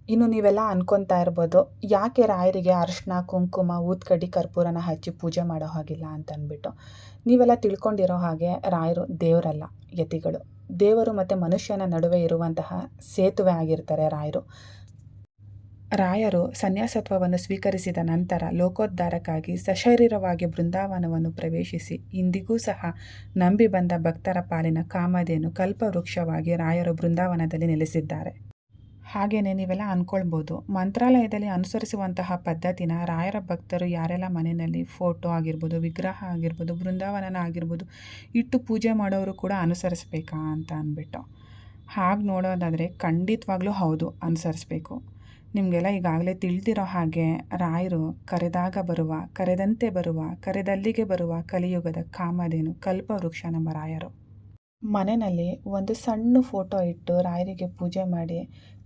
ಇನ್ನು ನೀವೆಲ್ಲ ಅನ್ಕೊತಾ ಇರ್ಬೋದು, ಯಾಕೆ ರಾಯರಿಗೆ ಅರಿಶಿನ ಕುಂಕುಮ ಊದ್ಕಡ್ಡಿ ಕರ್ಪೂರನ ಹಚ್ಚಿ ಪೂಜೆ ಮಾಡೋ ಹಾಗಿಲ್ಲ ಅಂತ ಅಂದ್ಬಿಟ್ಟು. ನೀವೆಲ್ಲ ತಿಳ್ಕೊಂಡಿರೋ ಹಾಗೆ ರಾಯರು ದೇವರಲ್ಲ, ಯತಿಗಳು. ದೇವರು ಮತ್ತು ಮನುಷ್ಯನ ನಡುವೆ ಇರುವಂತಹ ಸೇತುವೆ ಆಗಿರ್ತಾರೆ ರಾಯರು. ರಾಯರು ಸನ್ಯಾಸತ್ವವನ್ನು ಸ್ವೀಕರಿಸಿದ ನಂತರ ಲೋಕೋದ್ಧಾರಕ್ಕಾಗಿ ಸಶರೀರವಾಗಿ ಬೃಂದಾವನವನ್ನು ಪ್ರವೇಶಿಸಿ ಇಂದಿಗೂ ಸಹ ನಂಬಿ ಬಂದ ಭಕ್ತರ ಪಾಲಿನ ಕಾಮಧೇನು ಕಲ್ಪವೃಕ್ಷವಾಗಿ ರಾಯರು ಬೃಂದಾವನದಲ್ಲಿ ನೆಲೆಸಿದ್ದಾರೆ. ಹಾಗೆಯೇ ನೀವೆಲ್ಲ ಅಂದ್ಕೊಳ್ಬೋದು, ಮಂತ್ರಾಲಯದಲ್ಲಿ ಅನುಸರಿಸುವಂತಹ ಪದ್ಧತಿನ ರಾಯರ ಭಕ್ತರು ಯಾರೆಲ್ಲ ಮನೆಯಲ್ಲಿ ಫೋಟೋ ಆಗಿರ್ಬೋದು, ವಿಗ್ರಹ ಆಗಿರ್ಬೋದು, ಬೃಂದಾವನನ ಆಗಿರ್ಬೋದು ಇಟ್ಟು ಪೂಜೆ ಮಾಡೋರು ಕೂಡ ಅನುಸರಿಸ್ಬೇಕಾ ಅಂತ ಅಂದ್ಬಿಟ್ಟು. ಹಾಗೆ ನೋಡೋದಾದರೆ ಖಂಡಿತವಾಗ್ಲೂ ಹೌದು, ಅನುಸರಿಸ್ಬೇಕು. ನಿಮಗೆಲ್ಲ ಈಗಾಗಲೇ ತಿಳಿದಿರೋ ಹಾಗೆ ರಾಯರು ಕರೆದಾಗ ಬರುವ, ಕರೆದಂತೆ ಬರುವ, ಕರೆದಲ್ಲಿಗೆ ಬರುವ ಕಲಿಯುಗದ ಕಾಮಧೇನು ಕಲ್ಪವೃಕ್ಷ ನಮ್ಮ ರಾಯರು. ಮನೆಯಲ್ಲಿ ಒಂದು ಸಣ್ಣ ಫೋಟೋ ಇಟ್ಟು ರಾಯರಿಗೆ ಪೂಜೆ ಮಾಡಿ,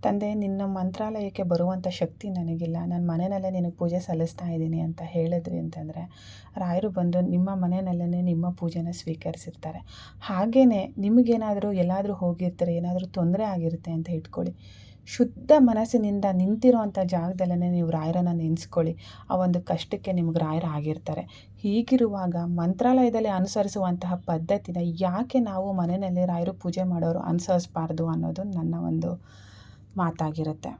ತಂದೆ ನಿನ್ನ ಮಂತ್ರಾಲಯಕ್ಕೆ ಬರುವಂಥ ಶಕ್ತಿ ನನಗಿಲ್ಲ, ನಾನು ಮನೆಯಲ್ಲೇ ನಿನಗೆ ಪೂಜೆ ಸಲ್ಲಿಸ್ತಾ ಇದ್ದೀನಿ ಅಂತ ಹೇಳಿದ್ರಿ ಅಂತಂದರೆ ರಾಯರು ಬಂದು ನಿಮ್ಮ ಮನೆಯಲ್ಲೇ ನಿಮ್ಮ ಪೂಜೆನ ಸ್ವೀಕರಿಸಿರ್ತಾರೆ. ಹಾಗೆಯೇ ನಿಮಗೇನಾದರೂ ಎಲ್ಲಾದರೂ ಹೋಗಿರ್ತಾರೆ, ಏನಾದರೂ ತೊಂದರೆ ಆಗಿರುತ್ತೆ ಅಂತ ಇಟ್ಕೊಳ್ಳಿ, ಶುದ್ಧ ಮನಸ್ಸಿನಿಂದ ನಿಂತಿರೋ ಅಂಥ ಜಾಗದಲ್ಲೇ ನೀವು ರಾಯರನ್ನು ನೆನೆಸ್ಕೊಳ್ಳಿ, ಆ ಒಂದು ಕಷ್ಟಕ್ಕೆ ನಿಮ್ಗೆ ರಾಯರು ಆಗಿರ್ತಾರೆ. ಹೀಗಿರುವಾಗ ಮಂತ್ರಾಲಯದಲ್ಲಿ ಅನುಸರಿಸುವಂತಹ ಪದ್ಧತಿನ ಯಾಕೆ ನಾವು ಮನೆಯಲ್ಲಿ ರಾಯರು ಪೂಜೆ ಮಾಡೋರು ಅನುಸರಿಸಬಾರ್ದು ಅನ್ನೋದು ನನ್ನ ಒಂದು ಮಾತಾಗಿರುತ್ತೆ.